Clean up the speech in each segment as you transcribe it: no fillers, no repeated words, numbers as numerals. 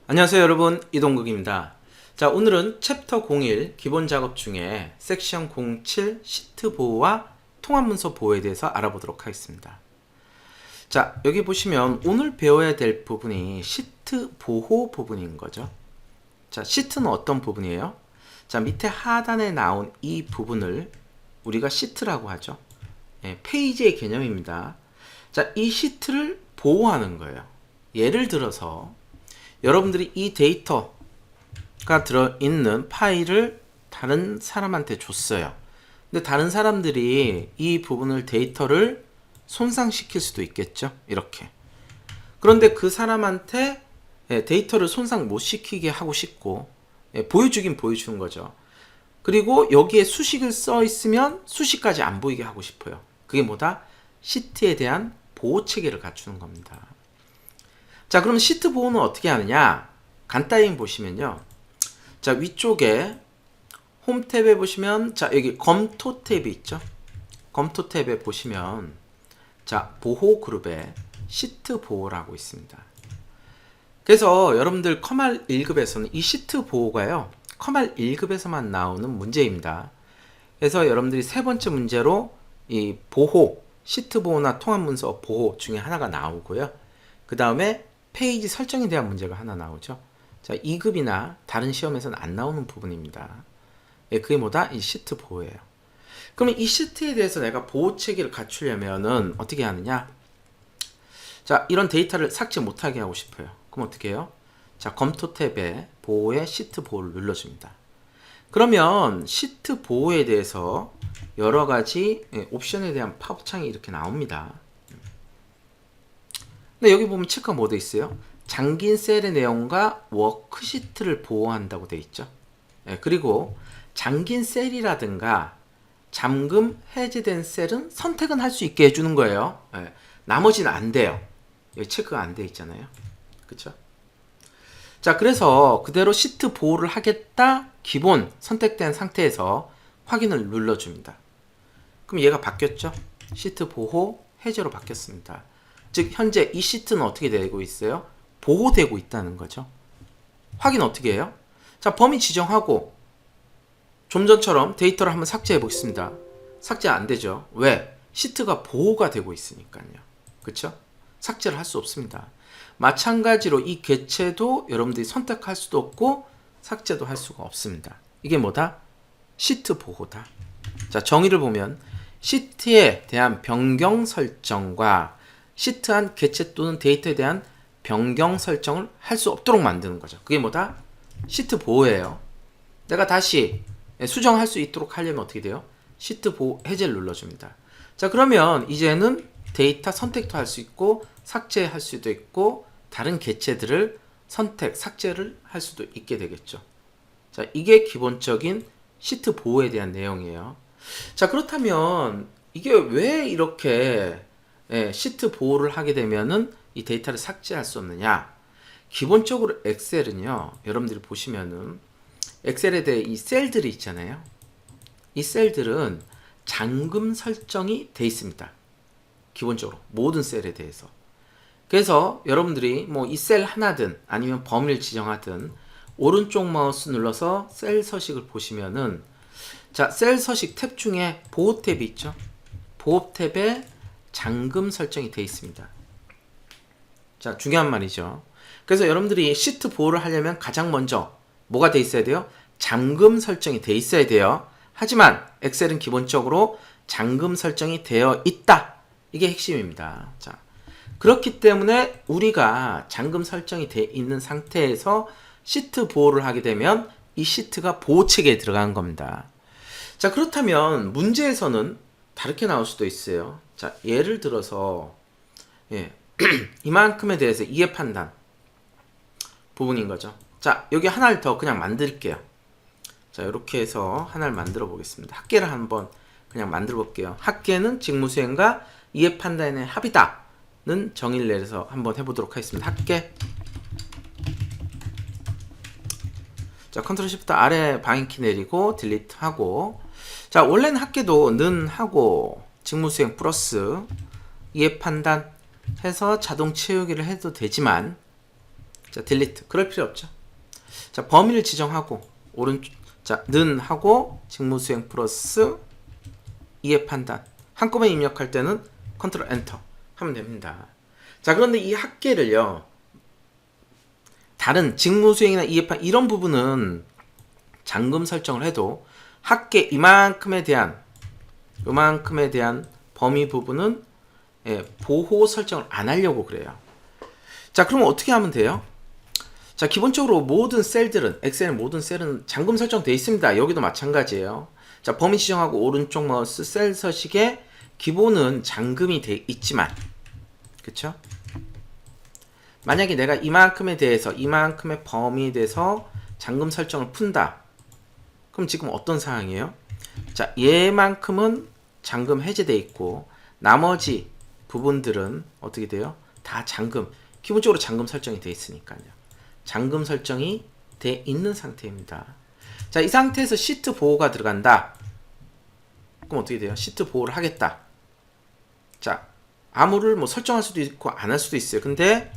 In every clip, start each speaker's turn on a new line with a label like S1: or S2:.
S1: 안녕하세요 여러분, 이동국입니다. 자, 오늘은 챕터 01 기본 작업 중에 섹션 07 시트 보호와 통합 문서 보호에 대해서 알아보도록 하겠습니다. 자, 여기 보시면 오늘 배워야 될 부분이 시트 보호 부분인 거죠. 자, 시트는 어떤 부분이에요? 자, 밑에 하단에 나온 이 부분을 우리가 시트라고 하죠. 페이지의 개념입니다. 자, 이 시트를 보호하는 거예요. 예를 들어서 여러분들이 이 데이터가 들어있는 파일을 다른 사람한테 줬어요. 근데 다른 사람들이 이 부분을 데이터를 손상시킬 수도 있겠죠. 이렇게. 그런데 그 사람한테 데이터를 손상 못 시키게 하고 싶고 보여주긴 보여주는 거죠. 그리고 여기에 수식을 써 있으면 수식까지 안 보이게 하고 싶어요. 그게 뭐다? 시트에 대한 보호 체계를 갖추는 겁니다. 자, 그럼 시트 보호는 어떻게 하느냐? 간단히 보시면요. 자, 위쪽에 홈 탭에 보시면, 자, 여기 검토 탭이 있죠? 검토 탭에 보시면, 자, 보호 그룹에 시트 보호라고 있습니다. 그래서 여러분들 커말 1급에서는 이 시트 보호가요, 커말 1급에서만 나오는 문제입니다. 그래서 여러분들이 세 번째 문제로 이 보호, 시트 보호나 통합 문서 보호 중에 하나가 나오고요. 그 다음에 페이지 설정에 대한 문제가 하나 나오죠. 자, 2급이나 다른 시험에서는 안 나오는 부분입니다. 그게 뭐다? 이 시트 보호예요. 그러면 이 시트에 대해서 내가 보호 체계를 갖추려면은 어떻게 하느냐? 자, 이런 데이터를 삭제 못하게 하고 싶어요. 그럼 어떻게 해요? 자, 검토 탭에 보호에 시트 보호를 눌러줍니다. 그러면 시트 보호에 대해서 여러 가지 옵션에 대한 팝업창이 이렇게 나옵니다. 근데 여기 보면 체크가 뭐 돼 있어요? 잠긴 셀의 내용과 워크시트를 보호한다고 돼 있죠. 그리고 잠긴 셀이라든가 잠금 해제된 셀은 선택은 할 수 있게 해주는 거예요. 나머지는 안 돼요. 여기 체크가 안 돼 있잖아요. 그쵸? 자, 그래서 그대로 시트 보호를 하겠다 기본 선택된 상태에서 확인을 눌러줍니다. 그럼 얘가 바뀌었죠? 시트 보호 해제로 바뀌었습니다. 즉 현재 이 시트는 어떻게 되고 있어요? 보호되고 있다는 거죠. 확인 어떻게 해요? 자, 범위 지정하고 좀 전처럼 데이터를 한번 삭제해 보겠습니다. 삭제 안 되죠. 왜? 시트가 보호가 되고 있으니까요. 그쵸? 삭제를 할 수 없습니다. 마찬가지로 이 객체도 여러분들이 선택할 수도 없고 삭제도 할 수가 없습니다. 이게 뭐다? 시트 보호다. 자, 정의를 보면 시트에 대한 변경 설정과 시트한 객체 또는 데이터에 대한 변경 설정을 할 수 없도록 만드는 거죠. 그게 뭐다? 시트 보호예요. 내가 다시 수정할 수 있도록 하려면 어떻게 돼요? 시트 보호 해제를 눌러줍니다. 자, 그러면 이제는 데이터 선택도 할 수 있고 삭제할 수도 있고 다른 객체들을 선택, 삭제를 할 수도 있게 되겠죠. 자, 이게 기본적인 시트 보호에 대한 내용이에요. 자, 그렇다면 이게 왜 이렇게 시트 보호를 하게 되면은 이 데이터를 삭제할 수 없느냐? 기본적으로 엑셀은요, 여러분들이 보시면은 엑셀에 대해 이 셀들이 있잖아요. 이 셀들은 잠금 설정이 돼 있습니다. 기본적으로 모든 셀에 대해서. 그래서 여러분들이 뭐 이 셀 하나든 아니면 범위를 지정하든 오른쪽 마우스 눌러서 셀 서식을 보시면은, 자, 셀 서식 탭 중에 보호 탭이 있죠. 보호 탭에 잠금 설정이 되어 있습니다. 자, 중요한 말이죠. 그래서 여러분들이 시트 보호를 하려면 가장 먼저 뭐가 되어 있어야 돼요? 잠금 설정이 되어 있어야 돼요. 하지만 엑셀은 기본적으로 잠금 설정이 되어 있다. 이게 핵심입니다. 자, 그렇기 때문에 우리가 잠금 설정이 되어 있는 상태에서 시트 보호를 하게 되면 이 시트가 보호 체계에 들어간 겁니다. 자, 그렇다면 문제에서는 다르게 나올 수도 있어요. 자, 예를 들어서 이만큼에 대해서 이해 판단 부분인 거죠. 자, 여기 하나를 더 그냥 만들게요. 자, 이렇게 해서 하나를 만들어 보겠습니다. 합계를 한번 그냥 만들어 볼게요. 합계는 직무수행과 이해 판단의 합이다 는 정의를 내려서 한번 해보도록 하겠습니다. 합계. 자, 컨트롤 시프트 아래 방향키 내리고 딜리트 하고, 자, 원래는 합계도 는 하고 직무수행 플러스 이해 판단 해서 자동 채우기를 해도 되지만 자, 딜리트. 그럴 필요 없죠. 자, 범위를 지정하고 오른쪽 자, 는 하고 직무수행 플러스 이해 판단. 한꺼번에 입력할 때는 컨트롤 엔터 하면 됩니다. 자, 그런데 이 합계를요. 다른 직무수행이나 이해판 이런 부분은 잠금 설정을 해도 합계 이만큼에 대한 범위 부분은 보호 설정을 안 하려고 그래요. 자, 그럼 어떻게 하면 돼요? 자, 기본적으로 모든 셀들은 엑셀의 모든 셀은 잠금 설정되어 있습니다. 여기도 마찬가지예요. 자, 범위 지정하고 오른쪽 마우스 셀 서식에 기본은 잠금이 돼 있지만, 그쵸? 만약에 내가 이만큼에 대해서 이만큼의 범위에 대해서 잠금 설정을 푼다. 그럼 지금 어떤 상황이에요? 자, 얘만큼은 잠금 해제돼 있고 나머지 부분들은 어떻게 돼요? 다 잠금. 기본적으로 잠금 설정이 돼 있으니까요. 잠금 설정이 돼 있는 상태입니다. 자, 이 상태에서 시트 보호가 들어간다. 그럼 어떻게 돼요? 시트 보호를 하겠다. 자, 암호를 뭐 설정할 수도 있고 안 할 수도 있어요. 근데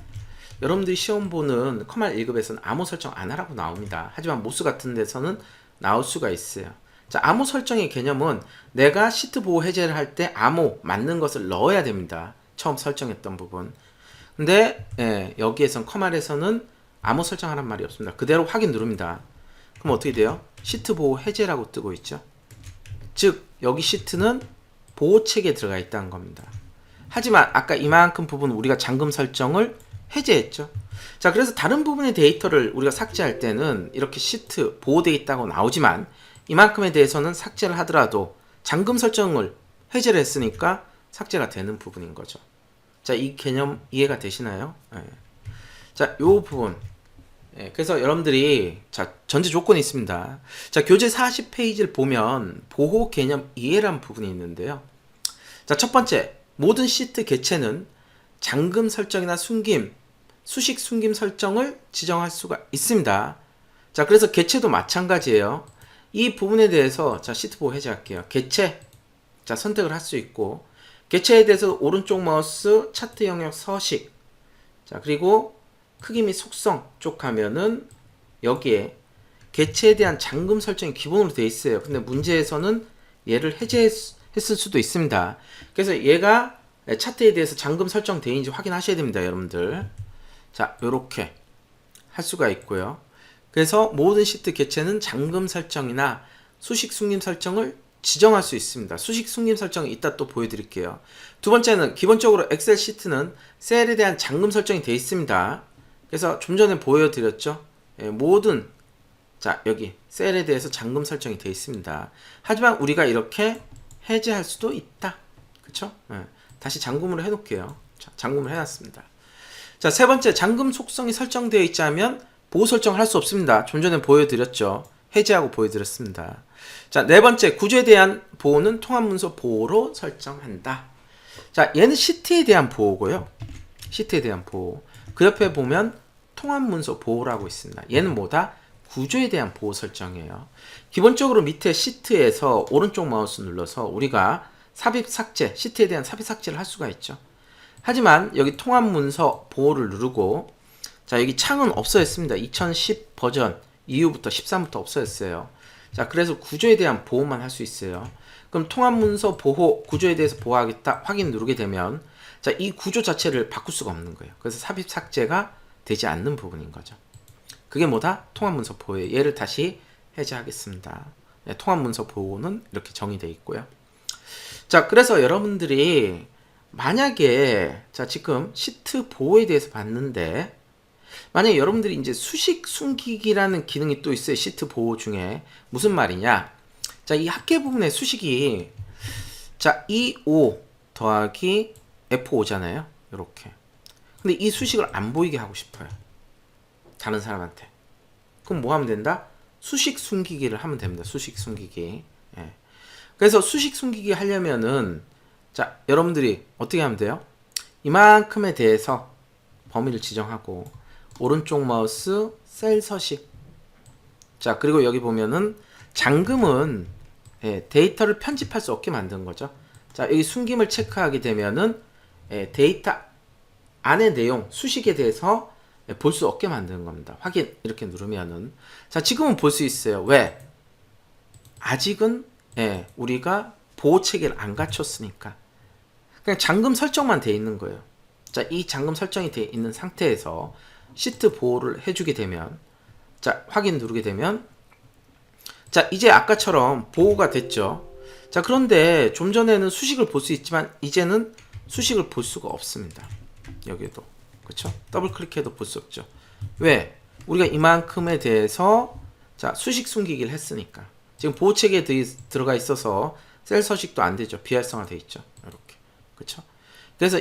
S1: 여러분들이 시험 보는 커말 1급에서는 암호 설정 안 하라고 나옵니다. 하지만 모스 같은 데서는 나올 수가 있어요. 자, 암호 설정의 개념은 내가 시트 보호 해제를 할 때 암호 맞는 것을 넣어야 됩니다. 처음 설정했던 부분. 근데 여기에선 커말에서는 암호 설정하란 말이 없습니다. 그대로 확인 누릅니다. 그럼 어떻게 돼요? 시트 보호 해제라고 뜨고 있죠. 즉 여기 시트는 보호책에 들어가 있다는 겁니다. 하지만 아까 이만큼 부분 우리가 잠금 설정을 해제했죠. 자, 그래서 다른 부분의 데이터를 우리가 삭제할 때는 이렇게 시트 보호되어 있다고 나오지만 이만큼에 대해서는 삭제를 하더라도 잠금 설정을 해제를 했으니까 삭제가 되는 부분인 거죠. 자, 이 개념 이해가 되시나요? 자, 요 부분. 그래서 여러분들이 자, 전제 조건이 있습니다. 자, 교재 40페이지를 보면 보호 개념 이해란 부분이 있는데요. 자, 첫 번째, 모든 시트 개체는 잠금 설정이나 숨김, 수식 숨김 설정을 지정할 수가 있습니다. 자, 그래서 개체도 마찬가지예요. 이 부분에 대해서 자, 시트 보호 해제할게요. 개체, 자, 선택을 할 수 있고 개체에 대해서 오른쪽 마우스 차트 영역 서식, 자, 그리고 크기 및 속성 쪽 하면은 여기에 개체에 대한 잠금 설정이 기본으로 되어 있어요. 근데 문제에서는 얘를 해제했을 수도 있습니다. 그래서 얘가 차트에 대해서 잠금 설정되어 있는지 확인하셔야 됩니다, 여러분들. 자, 요렇게 할 수가 있고요. 그래서 모든 시트 개체는 잠금 설정이나 수식 숨김 설정을 지정할 수 있습니다. 수식 숨김 설정이 이따 또 보여드릴게요. 두 번째는 기본적으로 엑셀 시트는 셀에 대한 잠금 설정이 되어 있습니다. 그래서 좀 전에 보여드렸죠. 모든 자, 여기 셀에 대해서 잠금 설정이 되어 있습니다. 하지만 우리가 이렇게 해제할 수도 있다. 그쵸? 다시 잠금으로 해놓을게요. 자, 잠금을 해놨습니다. 자, 세 번째, 잠금 속성이 설정되어 있지 않으면 보호 설정을 할 수 없습니다. 좀 전에 보여드렸죠. 해제하고 보여드렸습니다. 자, 네 번째, 구조에 대한 보호는 통합문서 보호로 설정한다. 자, 얘는 시트에 대한 보호고요. 시트에 대한 보호. 그 옆에 보면 통합문서 보호라고 있습니다. 얘는 뭐다? 구조에 대한 보호 설정이에요. 기본적으로 밑에 시트에서 오른쪽 마우스 눌러서 우리가 삽입 삭제, 시트에 대한 삽입 삭제를 할 수가 있죠. 하지만 여기 통합문서 보호를 누르고 자, 여기 창은 없어졌습니다. 2010 버전 이후부터 13부터 없어졌어요. 자, 그래서 구조에 대한 보호만 할 수 있어요. 그럼 통합문서 보호, 구조에 대해서 보호하겠다 확인 누르게 되면 자, 이 구조 자체를 바꿀 수가 없는 거예요. 그래서 삽입 삭제가 되지 않는 부분인 거죠. 그게 뭐다? 통합문서 보호예요. 얘를 다시 해제하겠습니다. 네, 통합문서 보호는 이렇게 정의되어 있고요. 자, 그래서 여러분들이 만약에 자, 지금 시트 보호에 대해서 봤는데 만약에 여러분들이 이제 수식 숨기기라는 기능이 또 있어요. 시트 보호 중에. 무슨 말이냐? 자, 이 합계 부분의 수식이 자, E5 더하기 F5잖아요. 이렇게. 근데 이 수식을 안 보이게 하고 싶어요. 다른 사람한테. 그럼 뭐 하면 된다? 수식 숨기기를 하면 됩니다. 수식 숨기기. 예. 그래서 수식 숨기기 하려면은 자, 여러분들이 어떻게 하면 돼요? 이만큼에 대해서 범위를 지정하고 오른쪽 마우스 셀 서식. 자, 그리고 여기 보면은 잠금은 데이터를 편집할 수 없게 만든 거죠. 자, 여기 숨김을 체크하게 되면은 데이터 안의 내용, 수식에 대해서 볼 수 없게 만드는 겁니다. 확인 이렇게 누르면은 자 지금은 볼 수 있어요. 왜? 아직은 우리가 보호 체계를 안 갖췄으니까 그냥 잠금 설정만 돼 있는 거예요. 자, 이 잠금 설정이 돼 있는 상태에서 시트 보호를 해주게 되면 자 확인 누르게 되면 자 이제 아까처럼 보호가 됐죠. 자 그런데 좀 전에는 수식을 볼 수 있지만 이제는 수식을 볼 수가 없습니다. 여기도 그렇죠? 더블 클릭해도 볼 수 없죠. 왜? 우리가 이만큼에 대해서 자 수식 숨기기를 했으니까 지금 보호 체계에 들어가 있어서 셀 서식도 안 되죠. 비활성화 돼 있죠. 이렇게 그렇죠? 그래서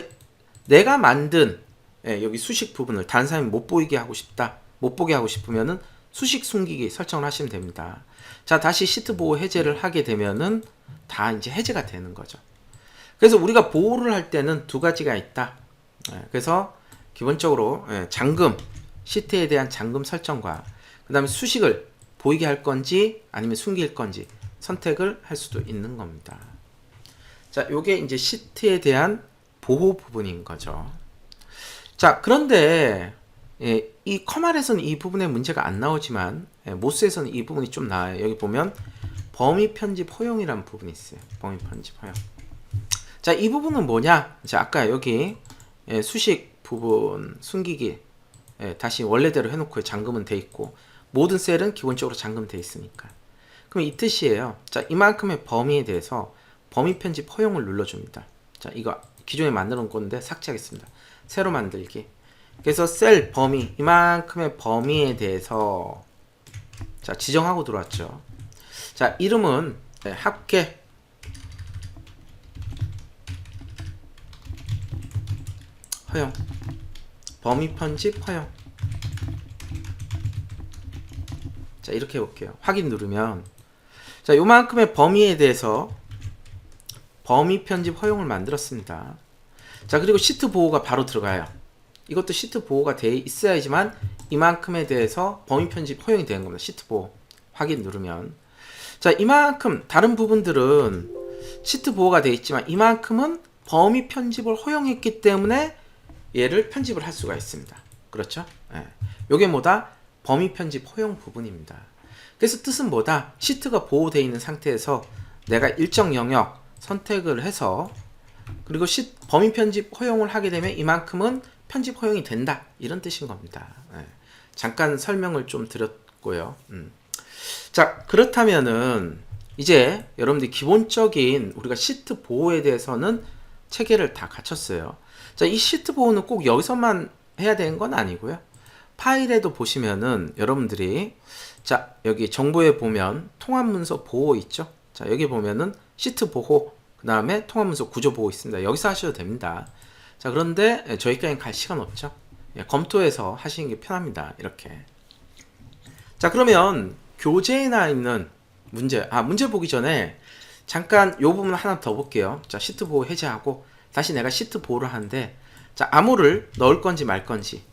S1: 내가 만든 여기 수식 부분을 다른 사람이 못 보이게 하고 싶다, 못 보게 하고 싶으면은 수식 숨기기 설정을 하시면 됩니다. 자 다시 시트 보호 해제를 하게 되면은 다 이제 해제가 되는 거죠. 그래서 우리가 보호를 할 때는 두 가지가 있다. 그래서 기본적으로 잠금, 시트에 대한 잠금 설정과 그 다음에 수식을 보이게 할 건지 아니면 숨길 건지 선택을 할 수도 있는 겁니다. 자, 요게 이제 시트에 대한 보호 부분인 거죠. 자, 그런데 이 커말에서는 이 부분에 문제가 안 나오지만 모스에서는 이 부분이 좀 나와요. 여기 보면 범위 편집 허용이라는 부분이 있어요. 범위 편집 허용. 자, 이 부분은 뭐냐? 자, 아까 여기 수식 부분 숨기기 다시 원래대로 해놓고 잠금은 돼 있고 모든 셀은 기본적으로 잠금돼 있으니까. 그럼 이 뜻이에요. 자, 이만큼의 범위에 대해서 범위 편집 허용을 눌러줍니다. 자, 이거 기존에 만들어 놓은 건데 삭제하겠습니다. 새로 만들기. 그래서 셀 범위, 이만큼의 범위에 대해서 자, 지정하고 들어왔죠. 자, 이름은 합계 허용, 범위 편집 허용. 자, 이렇게 해볼게요. 확인 누르면 자, 요만큼의 범위에 대해서 범위 편집 허용을 만들었습니다. 자, 그리고 시트 보호가 바로 들어가요. 이것도 시트 보호가 돼 있어야지만 이만큼에 대해서 범위 편집 허용이 되는 겁니다. 시트 보호 확인 누르면 자, 이만큼 다른 부분들은 시트 보호가 돼 있지만 이만큼은 범위 편집을 허용했기 때문에 얘를 편집을 할 수가 있습니다. 그렇죠? 요게 뭐다? 범위 편집 허용 부분입니다. 그래서 뜻은 뭐다? 시트가 보호되어 있는 상태에서 내가 일정 영역 선택을 해서 그리고 범위 편집 허용을 하게 되면 이만큼은 편집 허용이 된다. 이런 뜻인 겁니다. 잠깐 설명을 좀 드렸고요. 자, 그렇다면은 이제 여러분들이 기본적인 우리가 시트 보호에 대해서는 체계를 다 갖췄어요. 자, 이 시트 보호는 꼭 여기서만 해야 되는 건 아니고요. 파일에도 보시면은 여러분들이 자, 여기 정보에 보면 통합문서 보호 있죠? 자, 여기 보면은 시트 보호, 그 다음에 통합문서 구조 보호 있습니다. 여기서 하셔도 됩니다. 자, 그런데 저희까지는 갈 시간 없죠? 검토해서 하시는 게 편합니다. 이렇게. 자, 그러면 교재에 나와 있는 문제, 문제 보기 전에 잠깐 요 부분 하나 더 볼게요. 자, 시트 보호 해제하고 다시 내가 시트 보호를 하는데 자, 암호를 넣을 건지 말 건지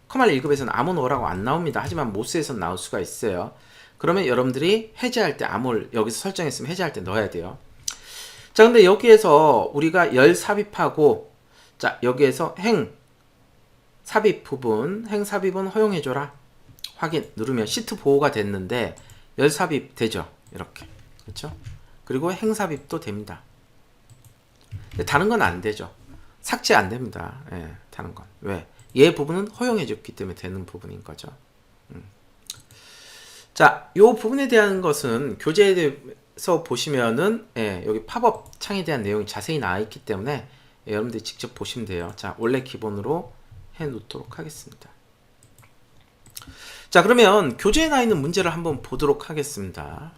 S1: 커말 1급에서는 암호 넣으라고 안 나옵니다. 하지만 모스에서는 나올 수가 있어요. 그러면 여러분들이 해제할 때 암호를 여기서 설정했으면 해제할 때 넣어야 돼요. 자, 근데 여기에서 우리가 열 삽입하고 자, 여기에서 행 삽입 부분, 행 삽입은 허용해줘라. 확인 누르면 시트 보호가 됐는데 열 삽입 되죠. 이렇게. 그렇죠? 그리고 행 삽입도 됩니다. 근데 다른 건 안 되죠. 삭제 안 됩니다. 다른 건. 왜? 얘 부분은 허용해줬기 때문에 되는 부분인 거죠. 자, 요 부분에 대한 것은 교재에 대해서 보시면은 여기 팝업 창에 대한 내용이 자세히 나와 있기 때문에 여러분들이 직접 보시면 돼요. 자, 원래 기본으로 해 놓도록 하겠습니다. 자, 그러면 교재에 나와 있는 문제를 한번 보도록 하겠습니다.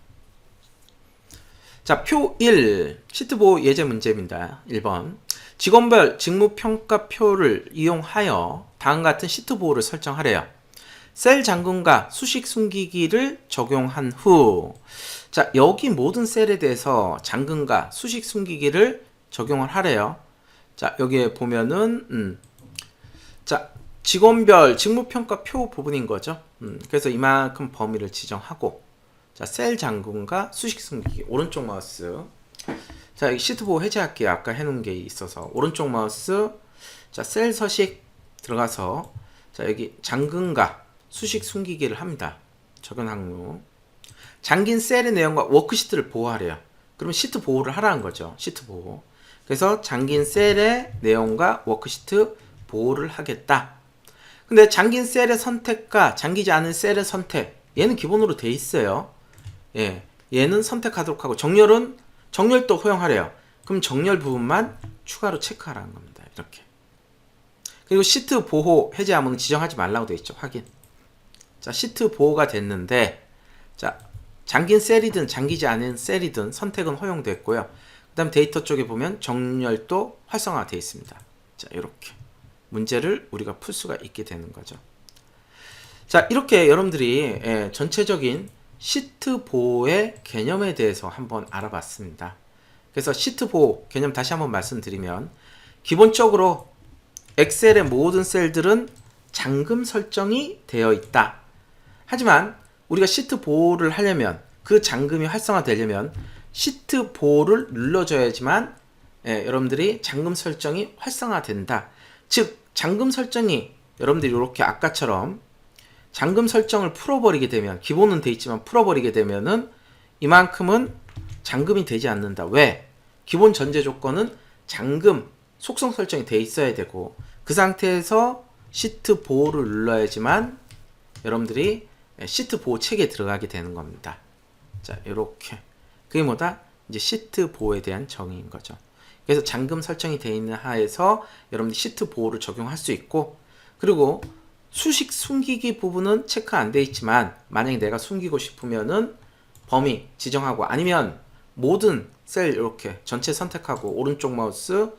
S1: 자, 표 1 시트 보호 예제 문제입니다. 1번 직원별 직무평가표를 이용하여 다음과 같은 시트 보호를 설정하래요. 셀 잠금과 수식 숨기기를 적용한 후 자, 여기 모든 셀에 대해서 잠금과 수식 숨기기를 적용을 하래요. 자, 여기에 보면은 자, 직원별 직무평가표 부분인 거죠. 그래서 이만큼 범위를 지정하고 자, 셀 잠금과 수식 숨기기 오른쪽 마우스 자, 시트 보호 해제할게요. 아까 해놓은 게 있어서 오른쪽 마우스 자, 셀 서식 들어가서 자, 여기 잠금과 수식 숨기기를 합니다. 적용 항목. 잠긴 셀의 내용과 워크시트를 보호하래요. 그러면 시트 보호를 하라는 거죠. 시트 보호. 그래서 잠긴 셀의 내용과 워크시트 보호를 하겠다. 근데 잠긴 셀의 선택과 잠기지 않은 셀의 선택, 얘는 기본으로 돼 있어요. 예, 얘는 선택하도록 하고 정렬도 허용하래요. 그럼 정렬 부분만 추가로 체크하라는 겁니다. 이렇게. 그리고 시트 보호 해제 항목은 지정하지 말라고 돼 있죠. 확인. 자, 시트 보호가 됐는데, 자, 잠긴 셀이든 잠기지 않은 셀이든 선택은 허용됐고요. 그 다음 데이터 쪽에 보면 정렬도 활성화되어 있습니다. 자, 이렇게 문제를 우리가 풀 수가 있게 되는 거죠. 자, 이렇게 여러분들이 전체적인 시트 보호의 개념에 대해서 한번 알아봤습니다. 그래서 시트 보호 개념 다시 한번 말씀드리면, 기본적으로 엑셀의 모든 셀들은 잠금 설정이 되어 있다. 하지만 우리가 시트 보호를 하려면, 그 잠금이 활성화되려면 시트 보호를 눌러줘야지만 여러분들이 잠금 설정이 활성화된다. 즉 잠금 설정이 여러분들이 이렇게 아까처럼 잠금 설정을 풀어버리게 되면, 기본은 돼 있지만 풀어버리게 되면은 이만큼은 잠금이 되지 않는다. 왜? 기본 전제 조건은 잠금 속성 설정이 돼 있어야 되고, 그 상태에서 시트 보호를 눌러야지만 여러분들이 시트 보호 체계에 들어가게 되는 겁니다. 자, 이렇게. 그게 뭐다? 이제 시트 보호에 대한 정의인 거죠. 그래서 잠금 설정이 되어 있는 하에서 여러분들이 시트 보호를 적용할 수 있고, 그리고 수식 숨기기 부분은 체크 안 돼 있지만, 만약에 내가 숨기고 싶으면은 범위 지정하고, 아니면 모든 셀 이렇게 전체 선택하고 오른쪽 마우스,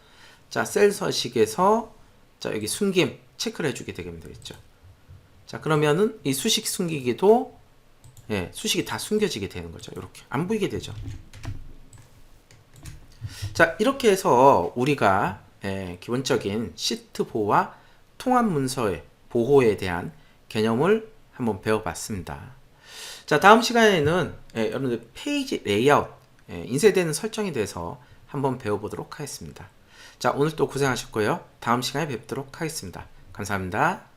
S1: 자, 셀 서식에서 자, 여기 숨김 체크를 해주게 되겠죠. 자, 그러면은 이 수식 숨기기도 수식이 다 숨겨지게 되는 거죠. 이렇게 안 보이게 되죠. 자, 이렇게 해서 우리가 기본적인 시트 보호와 통합 문서의 보호에 대한 개념을 한번 배워봤습니다. 자, 다음 시간에는 여러분들 페이지 레이아웃, 인쇄되는 설정에 대해서 한번 배워보도록 하겠습니다. 자, 오늘 또 고생하셨고요. 다음 시간에 뵙도록 하겠습니다. 감사합니다.